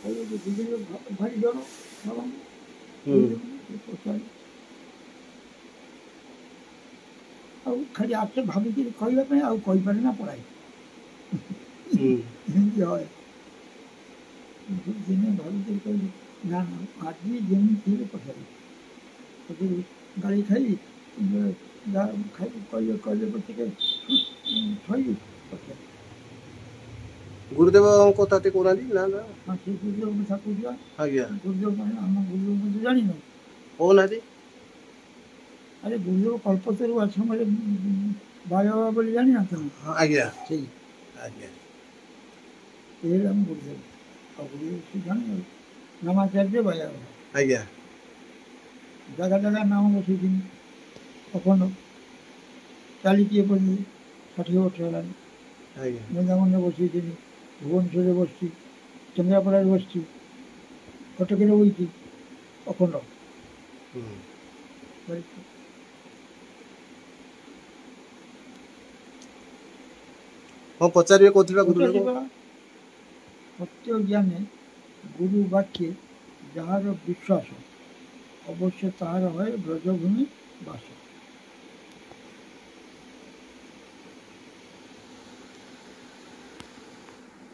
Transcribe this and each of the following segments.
ଭାରି ଡର ବାବାଙ୍କୁ ପଚାରି ଆଉ ଖାଲି ଆସେ ଭାବିକିରି କହିବା ପାଇଁ ଆଉ କହିପାରେ ନା ପଳାଏ ଏମିତି হয় ଦିନେ ଭାବିକିରି କହିଲି ନା ନା ଆଜି ଯେମିତି ହେଲେ ପଚାରିବି ଗାଳି ଖାଇବି ଯାହା ଖାଇବି କହିଲେ ପଛକେ ଥଇବି ପଚାରିବି ଗୁରୁଦେବ କଥା ଟିକେ କହୁନାହାନ୍ତି ନା ନା ହଁ ସେ ଗୁରୁଦେବ କଥା କହୁଥିବା ଆଜ୍ଞା ଗୁରୁଦେବ ମାନେ ଆମ ଗୁରୁଦେବ ମଧ୍ୟ ଜାଣିନୁ କହୁନାହାନ୍ତି ଆରେ ଗୁରୁଦେବ କଳ୍ପତରୁ ଆଶ୍ରମରେ ବାବା ବୋଲି ଜାଣିନା ତମେ ଆଜ୍ଞା ସେଇ ଆଜ୍ଞା ଏ ହେଲା ଆମ ଗୁରୁଦେବ ଆଉ ଗୁରୁଦେବ ସେ ଜାଣେ ନାମାଚାର୍ଯ୍ୟ ବାୟା ଆଜ୍ଞା ଜାଗା ଜାଗା ନାମ ବସେଇଥିଲି ଅଖଣ୍ଡ ଚାଲିଛି ଏପର୍ଯ୍ୟନ୍ତ 60 ବର୍ଷ ହେଲାଣି ଆଜ୍ଞା ବୃନ୍ଦାବନରେ ବସେଇଥିଲି ଭୁବନେଶ୍ୱରରେ ବସିଛି କେନ୍ଦ୍ରାପଡ଼ାରେ ବସିଛି କଟକରେ ବସିଛି ଅଖଣ୍ଡ କଣ ପଚାରିବେ କହୁଥିଲେ ଗୁରୁଦେବ ସତ୍ୟ ଜ୍ଞାନେ ଗୁରୁ ବାକ୍ये ଯାହାର ବିଶ୍ୱାସ ଅବଶ୍ୟ ତାହାର হয় ବ୍ରଜଭୂମି ବାସ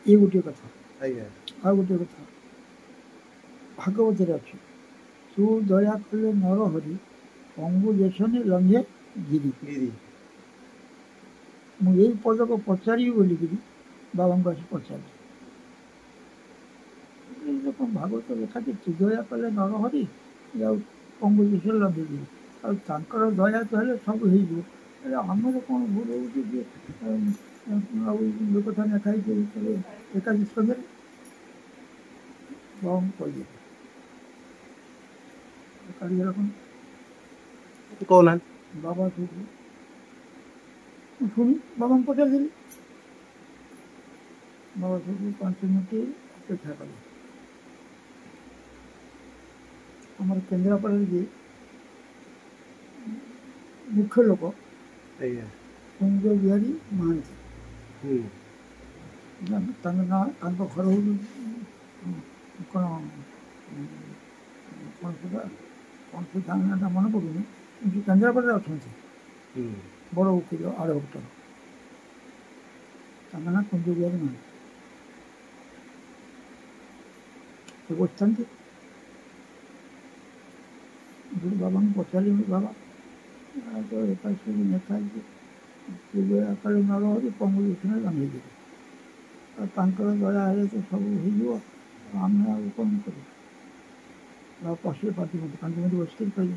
ଏ ଗୋଟିଏ କଥା ଆଜ୍ଞା ଆଉ ଗୋଟିଏ କଥା ଭାଗବତରେ ଅଛି ତୁ ଦୟା କଲେ ନର ହରି ଅଙ୍ଗୁ ଦେଶନେ ଲଙ୍ଘେ ଗିରି ମୁଁ ଏଇ ପଦକ ପଚାରିବି ବୋଲିକିରି ବାବାଙ୍କୁ ଆସି ପଚାରିଲି କଣ ଭାଗବତ ଲେଖାଛି ତୁ ଦୟା କଲେ ନର ହରି ଆଉ ଅଙ୍ଗୁ ଦେଶରେ ଲଙ୍ଘେଗିରି ଆଉ ତାଙ୍କର ଦୟା ତ ହେଲେ ସବୁ ହେଇଯିବ ହେଲେ ଆମର କ'ଣ ଭୁଲ ହେଉଛି ଯେ ଆଉ ଲୋକଟା ନ ଖାଇକି ଏକାଦଶୀ ସଙ୍ଗରେ ବାବାଙ୍କୁ କହିଦେଲି କାଳିଆ କ'ଣ କହୁନାହାନ୍ତି ବାବା ସେଇଠୁ শুনি বাবাଙ୍କୁ ପଚାରିଦେଲି ବାବା ସେଇଠୁ 5 ମିନିଟ୍ ଅପେକ୍ଷା କଲେ ଆମର କେନ୍ଦ୍ରାପଡ଼ାରେ ଯିଏ ମୁଖ୍ୟ ଲୋକ କୁଞ୍ଜ ବିହାରୀ ମହାନ୍ତି ତାଙ୍କ ନାଁ ତାଙ୍କ ଘର ହେଉଛି କ'ଣ କ'ଣ ସେଟା କ'ଣ ସେ ତାଙ୍କ ନାଁଟା ମନେ ପଡ଼ୁନି କିନ୍ତୁ କେନ୍ଦ୍ରାପଡ଼ାରେ ଅଛନ୍ତି ବଡ଼ ଉକିଲ ଆଡ଼ଭୋକେଟ ତାଙ୍କ ନାଁ କୁଞ୍ଜ ବିହାରୀ ମହାନ୍ତି ସେ ବସିଥାନ୍ତି ବାବାଙ୍କୁ ପଚାରିଲି ବାବା ତ ଏକା ସବୁ ଲେଖା ହେଇଛି ଦୟାକାଳେ ନର ହରି ପଙ୍ଗୁ ଦୂଷଣ ଲଙ୍ଘେଇଯିବ ଆଉ ତାଙ୍କର ଦୟା ହେଲେ ତ ସବୁ ହେଇଯିବ ଆମେ ଆଉ କ'ଣ କରିବୁ ବାବା ପଶିଲେ 5 ମିନିଟ୍ ବସିକରି କହିଲେ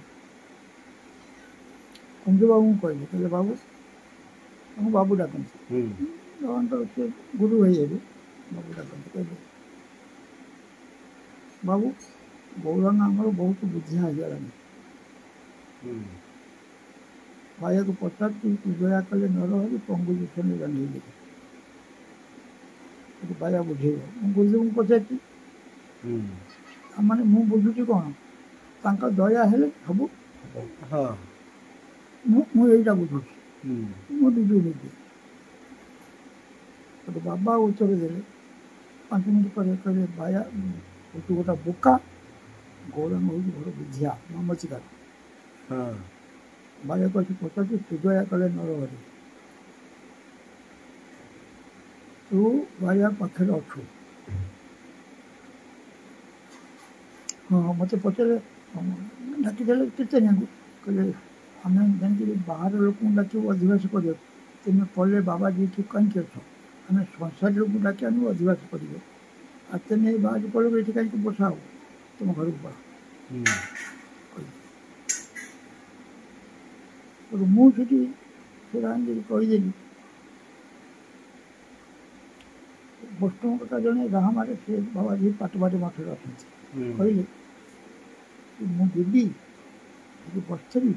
କୁଞ୍ଜ ବାବୁଙ୍କୁ କହିଲେ ବାବୁ ତାଙ୍କୁ ବାବୁ ଡାକନ୍ତି ବାବାଙ୍କର ସେ ଗୁରୁ ଭାଇ ହେବେ ବାବୁ ଡାକନ୍ତି କହିଲେ ବାବୁ ଗୌରାଙ୍ଗ ଆମର ବହୁତ ବୁଦ୍ଧି ହେଇଗଲାଣି ବାୟାକୁ ପଚାରୁଛି ତୁ ଦୟା କଲେ ନର ହରି ପଙ୍ଗୁ ଦୂଷଣ ଲଙ୍ଘେଇଯିବ ବାୟା ବୁଝେଇବ ମୁଁ ଗୁରୁଦେବଙ୍କୁ ପଚାରିଛି ମାନେ ମୁଁ ବୁଝୁଛି କ'ଣ ତାଙ୍କ ଦୟା ହେଲେ ସବୁ ମୁଁ ଏଇଟା ବୁଝୁଛି ମୁଁ ବୁଝୁନି ଗୋଟେ ବାବା ଉତ୍ତର ଦେଲେ 5 ମିନିଟ୍ ପରେ କହିଲେ ବାୟା ତୁ ଗୋଟେ ବୋକା ଗୌରାଙ୍ଗ ହେଉଛି ବଡ଼ ବୁଝିଆ ମାମଚିକାର ବାୟାକୁ ଆସି ପଚାରୁଛି ତୁ ଦୟା କଲେ ନର ହରି ତୁ ବାୟା ପାଖରେ ଅଛୁ ହଁ ମୋତେ ପଚାରେ ଡାକିଦେଲେ କୀର୍ତ୍ତନିଆଙ୍କୁ କହିଲେ ଆମେ ଯାଇକିରି ବାହାର ଲୋକଙ୍କୁ ଡାକିବୁ ଅଧିବାସ କରିବାକୁ ତୁମେ ପଢ଼ିଲେ ବାବା ଯିଏକି କାହିଁକି ଅଛ ଆମେ ସଂସାର ଲୋକଙ୍କୁ ଡାକି ଆଣିବୁ ଅଧିବାସ କରିବେ ଆଉ ତୁମେ ଏଇ ବାହାରକୁ ପଳେଇବ ଏଠି କାହିଁକି ବସା ହବ ତୁମ ଘରକୁ ପଳା ମୁଁ ସେଠି ଛିଡ଼ା ହେଇକି କହିଦେଲି ବୈଷ୍ଣବ କଥା ଜଣେ ରାହାମାରେ ସେ ବାବାଜୀ ପାଟବାଟି ମଠରେ ଅଛନ୍ତି କହିଲେ ମୁଁ ଯିବି ସେଠି ବସିଥିବି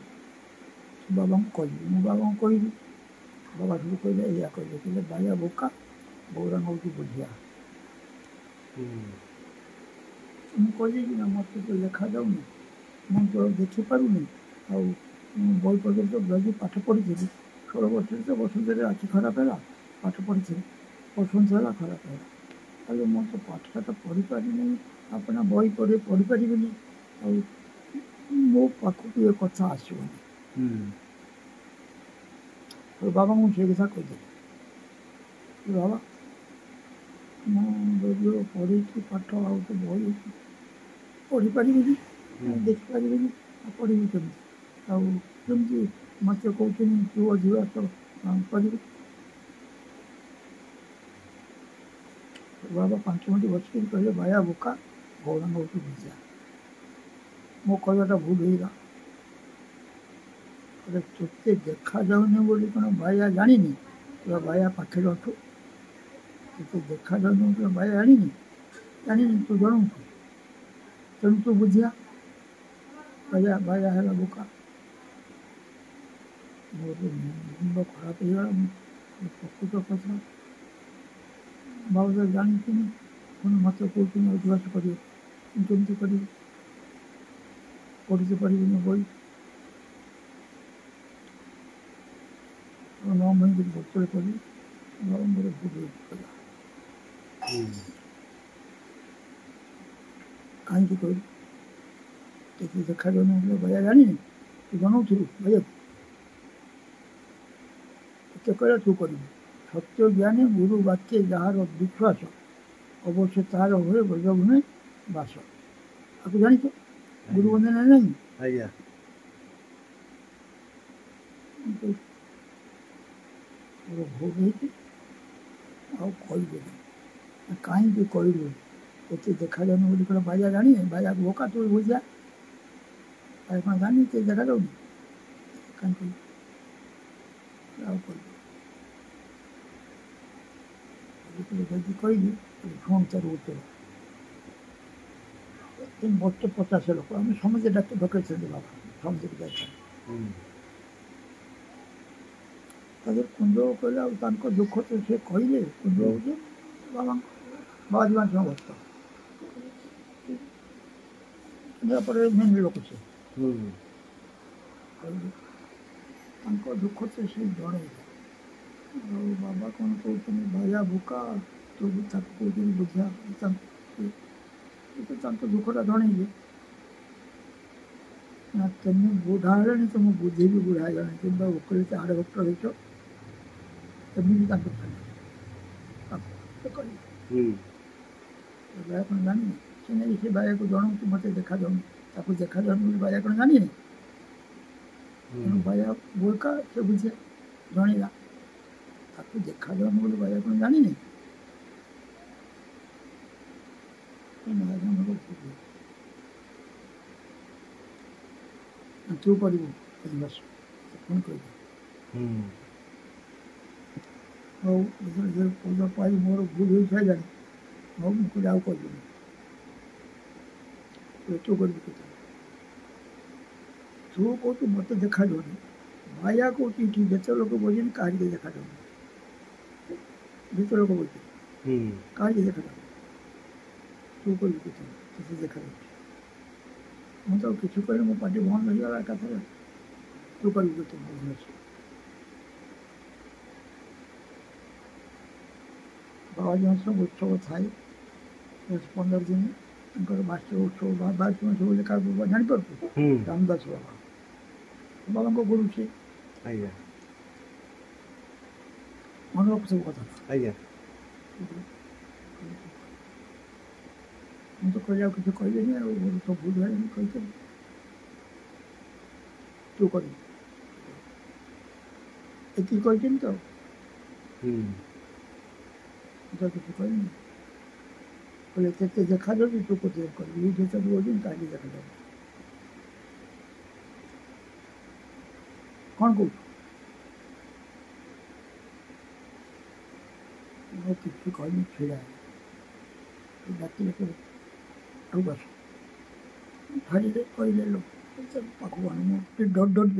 ବାବାଙ୍କୁ କହିବି ମୁଁ ବାବାଙ୍କୁ କହିବି ବାବା ସବୁ କହିଲେ ଏଇଆ କହିଲେ ବାୟା ବୋକା ଗୌରାଙ୍ଗ ହେଉଛି ବୁଝିଆ ମୁଁ କହିଦେବି ନା ମୋତେ ତ ଲେଖାଯାଉନି ମୁଁ ତ ଦେଖିପାରୁନି ଆଉ ବହି ପର୍ଯ୍ୟନ୍ତ ଯଦି ପାଠ ପଢ଼ିଥିଲି 16 ବର୍ଷରେ ତ ବସନ୍ତରେ ଆଖି ଖରାପ ହେଲା ପାଠ ପଢ଼ିଥିଲି ବସନ୍ତ ହେଲା ଖରାପ ହେଲା କହିଲେ ମୁଁ ତ ପାଠଶାଠ ପଢ଼ିପାରିନି, ଆପଣ ବହି ପଢ଼ିପାରିବିନି, ଆଉ ମୋ ପାଖକୁ ଏ କଥା ଆସିବନି। ବାବାଙ୍କୁ ମୁଁ ସେ କଥା କହିଦେଲି, ବାବା ମୁଁ ଯଦିଓ ପଢ଼ିଛି ପାଠ ଆଉ ତ ବହି ପଢ଼ିପାରିବିନି, ଦେଖିପାରିବିନି, ଆଉ ପଢ଼ିବି କେମିତି? ଆଉ କେମିତି ମୋତେ କହୁଛନ୍ତି ତୁ ଅଧିବାସ କରିବୁ? ବାବା 5 ମିନିଟ୍ ବସିକି କହିଲେ, ବାୟା ବୋକା, ଗୌରାଙ୍ଗ ହଉଛି ବିଦ୍ୟା। ମୋ କହିବାଟା ଭୁଲ ହେଇଗଲା। କହିଲେ ତୋତେ ଦେଖାଯାଉନି ବୋଲି କ'ଣ ବାୟା ଜାଣିନି? ତୁ ବାୟା ପାଖରେ ଅଛୁ, ତୋତେ ଦେଖାଯାଉନି ବୋଲି ବାୟା ଜାଣିନି? ତୁ ଜଣଉଛୁ, ତେଣୁ ତୁ ବୁଝିଆ। ବାୟା ହେଲା ବୋକା। ମୋର ମୁଣ୍ଡ ଖରାପ ହେଇଗଲା। ପ୍ରକୃତ କଥା ଭାଉଜ ଜାଣିକିନି ପୁଣି ମୋତେ କହୁଛନ୍ତି ଅଧିବାସ କରିବ। ମୁଁ କେମିତି କରିବି? ପଢ଼ି ତ ପାରିବିନି ବହି। 9 ମହିନା ଭକ୍ତରେ କଲି, ମୋର ଭୁଲ ହେଇଛି କହିଲା। କାହିଁକି କହିଲି? ତୋତେ ଦେଖାଯାଉନି ବୋଲି ବାୟା ଜାଣିନି? ତୁ ଜଣଉଥିଲୁ ବାୟାକୁ। ଏତେ କହିଲା ତୁ କରିବୁ। ସତ୍ୟ ଜ୍ଞାନୀ ଗୁରୁ ବାକ୍ୟ ଯାହାର ବିଶ୍ୱାସ, ଅବଶ୍ୟ ତାହାର ହୁଏ ବ୍ରଜଭୂମି ବାସ। ଆକୁ ଜାଣିଛ ଗୁରୁ ବନ୍ଦନା ନାହିଁ? ଆଜ୍ଞା। ମୋର ଭୁଲ ହେଇଛି, ଆଉ କହିବେନି। କାହିଁକି କହିଲୁ? ତୋତେ ଦେଖାଯାଉନି ବୋଲି କହିଲେ ବାୟା ଜାଣିନି? ବାୟାକୁ ବୋକା ତୁ ବୁଝିଆ। ବାୟା କ'ଣ ଜାଣିନି ତୋତେ ଦେଖାଯାଉନି? କାହିଁକି ଆଉ କହିବୁ? ଯଦି କହିଲି ପୁଣି ତାର ଉତ୍ତର, ମୋତେ 50 ଲୋକ ଆମେ ସମସ୍ତେ ଡକେଇଛନ୍ତି ବାବା, ସମସ୍ତେ ଯାଇଛନ୍ତି। ତାদের କୁଞ୍ଜ କହିଲେ, ଆଉ ତାଙ୍କ ଦୁଃଖ ତ ସେ କହିଲେ। କୁଞ୍ଜ ହେଉଛି ବାବାଜୀଙ୍କ ଭକ୍ତ, ପରେ ମେନ୍ ଲୋକ ସେ। କହିଲେ ତାଙ୍କ ଦୁଃଖ ତ ସେ ଜଣେଇଲେ। ଆଉ ବାବା କ'ଣ କହୁଛନ୍ତି, ବାୟା ବୋକା, ତୁ ତାକୁ କହୁଛନ୍ତି ବୁଝିବା। ତାଙ୍କ ଦୁଃଖଟା ଜଣେଇଲେ। ନା ତମେ ବୁଢ଼ା ହେଲେଣି, ତମ ବୁଦ୍ଧି ବି ବୁଢ଼ା ହେଇଗଲାଣି, କିମ୍ବା ଓକିଲ ଆଡ଼ ଭକ୍ତ ହେଇଛ, ଏମିତି ତାଙ୍କୁ କହିଲେ। ବାୟା କ'ଣ ଜାଣିନି? ସେ ନେଇ ସେ ବାୟାକୁ ଜଣଉଛି ମୋତେ ଦେଖାଯାଉନି, ତାକୁ ଦେଖାଯାଉନି ବୋଲି ବାୟା କ'ଣ ଜାଣିନି? ତେଣୁ ବାୟା ବୋକା, ସେ ବୁଝେ, ଜଣେଇଲା। ତାକୁ ଦେଖାଯାଉନି ବୋଲି ବାୟା କ'ଣ ଜାଣିନି? ତୁ କରିବୁ ଅଧିବାସ, ପୁଣି କହିବୁ। ହଉ ଯେତେବେଳେ ପାଇ ମୋର ଭୁଲ ହେଇସାରିଲାଣି, ହଉ ମୁଁ କହିଲି ଆଉ କହିବିନି। ତୁ କରିବୁ କେତେ? ତୁ କହୁଛୁ ମୋତେ ଦେଖାଯାଉନି, ବାୟା କହୁଛି ଏଠି ଯେତେ ଲୋକ ବସିଛନ୍ତି କାହାରିକି ଦେଖାଯାଉନି। ଯେତେ ଲୋକ ବସିଛନ୍ତି କାହାରିକି ଦେଖାଯାଉନି। ତୁ କରିବୁ କେତେ? ତୋତେ ଦେଖାଯାଉଛି। ମୁଁ ତ କିଛି କହିଲି, ମୋ ପାଟି ବନ୍ଦ ହେଇଗଲା ଏକାଥରେ। ତୁ କରିବୁ କେତେ? ବାବାଜୀଙ୍କ ସବୁ ଉତ୍ସବ ଥାଏ 10-15 ଦିନ। ତାଙ୍କର ବାର୍ଷିକ ଉତ୍ସବ, ବାର୍ଷିକ ଉତ୍ସବ ବୋଲି କାହାକୁ ଜାଣିପାରୁଛୁ? ରାମଦାସ ବାବା, ବାବାଙ୍କ ଗୁରୁ ସେ। ଆଜ୍ଞା। ମନେ ରଖ ସବୁ କଥା। ଆଜ୍ଞା। ମୁଁ ତ କହିଲି ଆଉ କିଛି କହିବିନି, ଆଉ ମୋର ତ ଭୁଲ ହେଲାଣି କହିଥିଲି। ତୁ କରିବୁ ଏତିକି କହିଛନ୍ତି ତ, କିଛି କହିନି। କହିଲେ କେତେ ଦେଖାଯାଉଛି, ତୁ କେତେ କରିବୁ? ଏଇ ଯେତେ କହୁଛନ୍ତି କାହିଁକି ଦେଖାଯାଉଛି? କ'ଣ କହୁଛୁ? ମୁଁ କିଛି କହିନି, ଛିଡ଼ା ହେଲା। ଡାକିଲେ ଆଉ ବସ। ଧରିଲେ କହିଲେ ଲୋକ ପାଖକୁ ମୁଁ ଡରି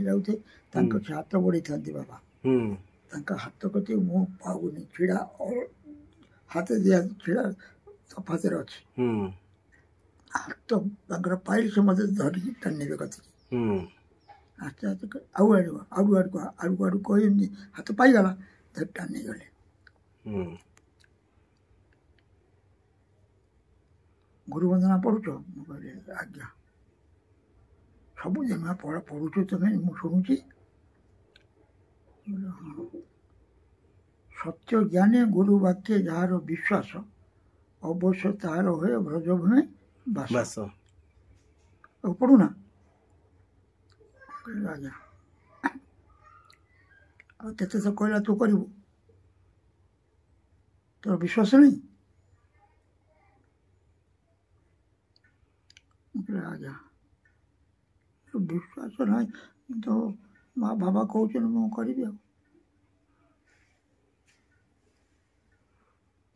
ଯାଉଥାଏ। ତାଙ୍କ ସେ ହାତ ବଢ଼େଇଥାନ୍ତି ବାବା, ତାଙ୍କ ହାତ କତିକି ମୁଁ ପାଉନି। ଛିଡ଼ା ହାତ ଦିଆ ଛିଡ଼ା ତଫାତରେ ଅଛି। ହାତ ତାଙ୍କର ପାଇଲେ ସେ ମୋତେ ଧରିକି ଟାଣିବେ କତିକି। ଆସ୍ତେ ଆସ୍ତେ ଆଉ ଆଣିବ, ଆଡ଼କୁ କହିନି, ହାତ ପାଇଗଲା, ଧରି ଟାଣି ନେଇଗଲେ। ଗୁରୁ ବନ୍ଦନା ପଢ଼ୁଛ? ମୁଁ କହିଲି ଆଜ୍ଞା। ସବୁଦିନ ପଢ଼ୁଛ ତୁମେ? ମୁଁ ଶୁଣୁଛି। ହଁ। ସତ୍ୟ ଜ୍ଞାନେ ଗୁରୁ ବାକ୍ୟ ଯାହାର ବିଶ୍ୱାସ ଅବଶ୍ୟ ତାହାର ହୁଏ ବ୍ରଜଭୂମି ବାସ। ଆଉ ପଢ଼ୁନା? ଆଜ୍ଞା। ଆଉ ତେତେ ତ କହିଲା ତୁ କରିବୁ, ତୋର ବିଶ୍ୱାସ ନାହିଁ? ଆଜ୍ଞା ବିଶ୍ୱାସ ନାହିଁ ତ ମା ବାବା କହୁଛନ୍ତି ମୁଁ କରିବି। ଆଉ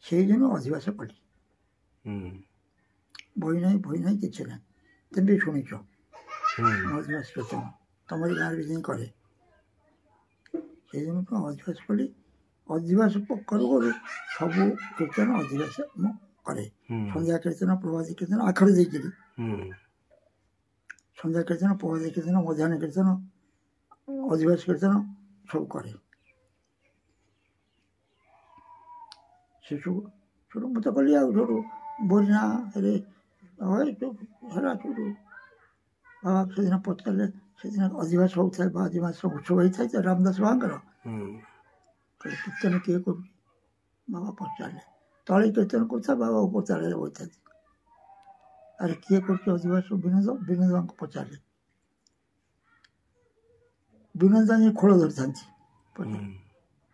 ସେଇଦିନ ଅଧିବାସ କଲି। ବହି ନାହିଁ କିଛି ନାହିଁ। ତମେ ବି ଶୁଣିଛ ଅଧିବାସ କୀର୍ତ୍ତନ, ତମରି ଗାଁରେ ବି ଯାଇ କରେ। ସେଇଦିନ ତ ଅଧିବାସ କଲି। ଅଧିବାସ କରୁ କରୁ ସବୁ କୀର୍ତ୍ତନ ଅଧିବାସ ମୁଁ କରେ। ସନ୍ଧ୍ୟା କୀର୍ତ୍ତନ, ପ୍ରଭାତୀ କୀର୍ତ୍ତନ ଆଖରେ ଦେଇକିରି ସନ୍ଧ୍ୟା କୀର୍ତ୍ତନ, ପ୍ରଭାତୀ କୀର୍ତ୍ତନ, ମଧ୍ୟାହ୍ନ କୀର୍ତ୍ତନ, ଅଧିବାସ କୀର୍ତ୍ତନ ସବୁ କରେ। ସେସବୁ ସେଠୁ ମୁଁ ତ କଲି। ଆଉ ସେଠୁ ବୋରିନାରେ ହେଲା। ସେଠୁ ବାବା ସେଦିନ ପଚାରିଲେ, ସେଦିନ ଅଧିବାସ ହେଉଥାଏ ବା ଅଧିବାସ ଉତ୍ସବ ହେଇଥାଏ ତ ରାମଦାସ ବାବାଙ୍କର। କହିଲେ କୀର୍ତ୍ତନ କିଏ କରୁଛି? ବାବା ପଚାରିଲେ। ତଳେ କୀର୍ତ୍ତନ କରୁଥାଏ, ବାବା ଉପର ତାଳରେ ବସିଥାନ୍ତି। ଆରେ କିଏ କରୁଛି ଅଧିବାସ? ବିନୋଦ ବାଙ୍କୁ ପଚାରିଲେ। ବିନୋଦ ଯାଇ ଖୋଳ ଧରିଥାନ୍ତି।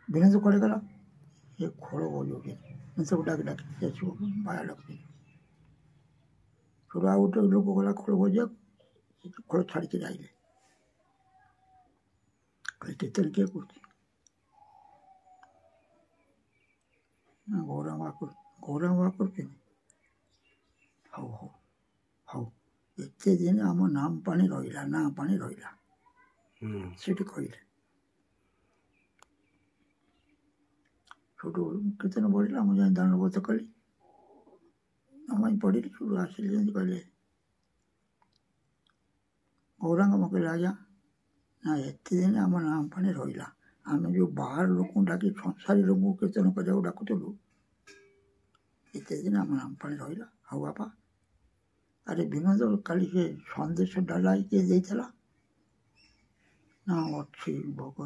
ବିନୋଦ କୁଆଡ଼େ ଗଲା? ଏ ଖୋଳ ବଜାଉଛି। ସବୁ ଡାକି ଆସିବ ବାୟା ଡାକୁଛି। ସେଠୁ ଆଉ ଗୋଟେ ଲୋକ ଗଲା ଖୋଳ ବଜାଇବାକୁ, ଖୋଳ ଛାଡ଼ିକିରି ଆଇଲେ। କହିଲେ କୀର୍ତ୍ତନ କିଏ କରୁଛି? ଗୌରାଙ୍ଗ ବାବା କରୁଛନ୍ତି। ହଉ ଏତେ ଦିନ ଆମ ନାମ ପାଣି ରହିଲା, ନାଁ ପାଣି ରହିଲା। ସେଠି କହିଲେ। ସେଠୁ କୀର୍ତ୍ତନ ବଢ଼ିଲା। ମୁଁ ଯାଇ ଦଣ୍ଡବତ କଲି, ନମାଇଁ ପଢ଼ିଲି। ସେଠୁ ଆସିଲି, ଯେମିତି କହିଲେ ଗୌରାଙ୍ଗ। ମୁଁ କହିଲି ଆଜ୍ଞା। ନା ଏତେ ଦିନ ଆମ ନାମ ପାଣି ରହିଲା। ଆମେ ଯେଉଁ ବାହାର ଲୋକଙ୍କୁ ଡାକି ସଂସାରୀ ଲୋକଙ୍କୁ କୀର୍ତ୍ତନ କରିବାକୁ ଡାକୁଥିଲୁ, ଏତେ ଦିନ ଆମ ନାମ ପାଣି ରହିଲା। ହଉ ବାପା। ଆରେ ବିନୋଦ କାଲି ସେ ସନ୍ଦେଶ ଡାଲା କିଏ ଦେଇଥିଲା? ନା ଅଛି ଭୋଗ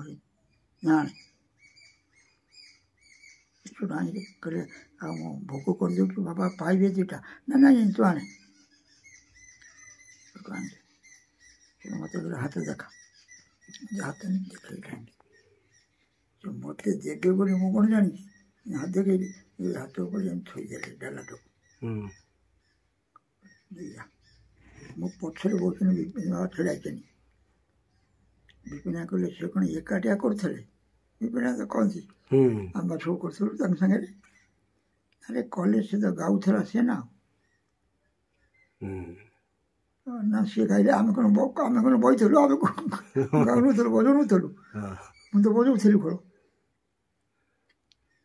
ଜାଣେ। ସେଠୁ ଆଣିଲେ। କହିଲେ ଆଉ ମୁଁ ଭୋଗ କରିଦେଉଛି, ବାବା ପାଇବେ ଦୁଇଟା। ନା ନାଇଁ ତୁ ଆଣେ। ସେଠୁ ଆଣିଲେ। ମୋତେ କହିଲେ ହାତ ଦେଖା। ହାତ ଦେଖେଇଲେ। ସେ ମୋତେ ଦେବେ ବୋଲି ମୁଁ କ'ଣ ଜାଣିଛି? ହାତ ଦେଖେଇଲି। ହାତ ଉପରେ ଯେମିତି ଥୋଇଦେଲେ ଡାଲାଟାକୁ। ମୁଁ ପଛରେ ବସିନି, ବିପିନ ବାବା ଛିଡ଼ା ହେଇଛନ୍ତି। ବିପିନା କହିଲେ ସେ କ'ଣ ଏକାଠିଆ କରୁଥିଲେ? ବିପିନା ତ କହନ୍ତି ଆମେ ସବୁ କରୁଥିଲୁ ତାଙ୍କ ସାଙ୍ଗରେ। ଆରେ କଲେ ସେ ତ ଗାଉଥିଲା ସିଏ ନା। ନା ସିଏ ଗାଇଲେ ଆମେ କ'ଣ ବଇଥିଲୁ? ଆମେ ଗାଉନଥିଲୁ, ବଜଉନଥିଲୁ? ମୁଁ ତ ବଜଉଥିଲି ଖୋଳ।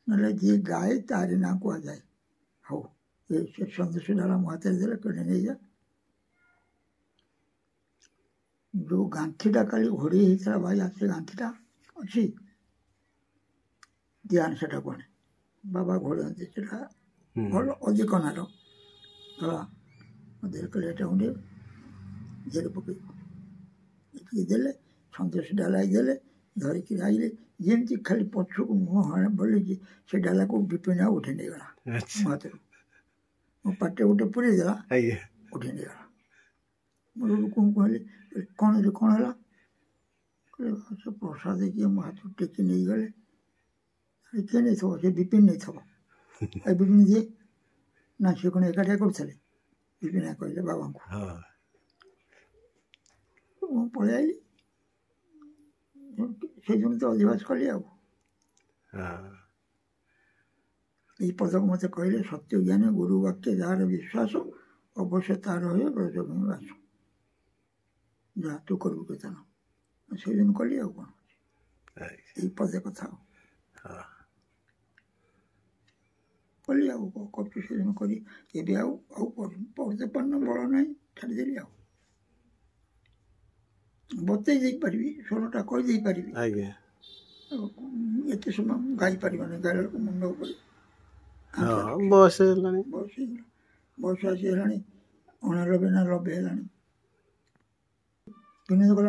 ନହେଲେ ଯିଏ ଗାଏ ତାରି ନାଁ କୁହାଯାଏ। ହଉ ଏ ସେ ସନ୍ଦେଶ ଡାଲା ମୋ ହାତରେ ଦେଲେ, କହିଲେ ନେଇଯା। ଯେଉଁ ଗାଣ୍ଠିଟା କାଲି ଘୋଡ଼େଇ ହେଇଥିଲା ଭାଇ, ସେ ଗାଣ୍ଠିଟା ଅଛି, ଦିଆନ ସେଟାକୁ ଆଣେ। ବାବା ଘୋଡ଼ନ୍ତି ସେଟା ଭଲ ଅଧିକ ନାର ଧଳା। ଦେଲେ କହିଲେ ଏଟା ଉଣ୍ଡେ ଝିଅରେ ପକେଇବୁ। ଏଠିକି ଦେଲେ, ସନ୍ଦେଶ ଡାଲାଇ ଦେଲେ, ଧରିକି ଆଇଲେ। ଯେମିତି ଖାଲି ପଛକୁ ମୁହଁ ବୋଲିକି ସେ ଡାଲାକୁ ବିପିନା ଉଠେଇ ନେଇଗଲା ମୋ ହାତରୁ। ମୋ ପାଟିରେ ଗୋଟେ ପୁରେଇ ଦେଲା, ଉଠେଇ ନେଇଗଲା। ମୁଁ ଲୋକଙ୍କୁ କହିଲି କ'ଣ ହେଲା? କହିଲେ ସେ ପ୍ରସାଦ କିଏ ମୋ ହାତରୁ ଟେକି ନେଇଗଲେ। କିଏ ନେଇଥିବ? ସେ ବିପିନ ନେଇଥିବ। ଆଉ ବିପିନ ଦିଏ ନା, ସେ କ'ଣ ଏକାଠିଆ କରୁଥିଲେ? ବିପିନା କହିଲେ ବାବାଙ୍କୁ। ମୁଁ ପଳେଇ ଆଇଲି। ସେଇଦିନ ତ ଅଧିବାସ କଲି। ଆଉ ଏଇ ପଦକୁ ମୋତେ କହିଲେ, ସତ୍ୟ ଜ୍ଞାନ ଗୁରୁ ବାକ୍ୟ ଯାହାର ବିଶ୍ୱାସ ଅବଶ୍ୟ ତାହାର ହୁଏ ବ୍ରଜଭୂମି ବାସ। ଯାହା ତୁ କରିବୁ କୀର୍ତ୍ତନ। ସେଇଦିନ କଲି। ଆଉ କ'ଣ ଏଇ ପଦେ କଥା କଲି। ଆଉ କରୁଛୁ ସେଦିନ କରି। ଏବେ ଆଉ ପଢ଼ିତେ ପାରୁନ, ବଳ ନାହିଁ, ଛାଡ଼ିଦେଲି। ଆଉ ବତେଇ ଦେଇପାରିବି, ସ୍ୱରଟା କହିଦେଇପାରିବି। ଏତେ ସମୟ ଗାଇପାରିବନି, ଗାଇଲା ବେଳକୁ ମୁଣ୍ଡ ଉପରେ ବୟସ ହେଲାଣି। ବୟସ ହେଇଗଲା। ବୟସ ଆସି ହେଲାଣି 89 ନା 90 ହେଲାଣି। ବିନୋଦ କହିଲା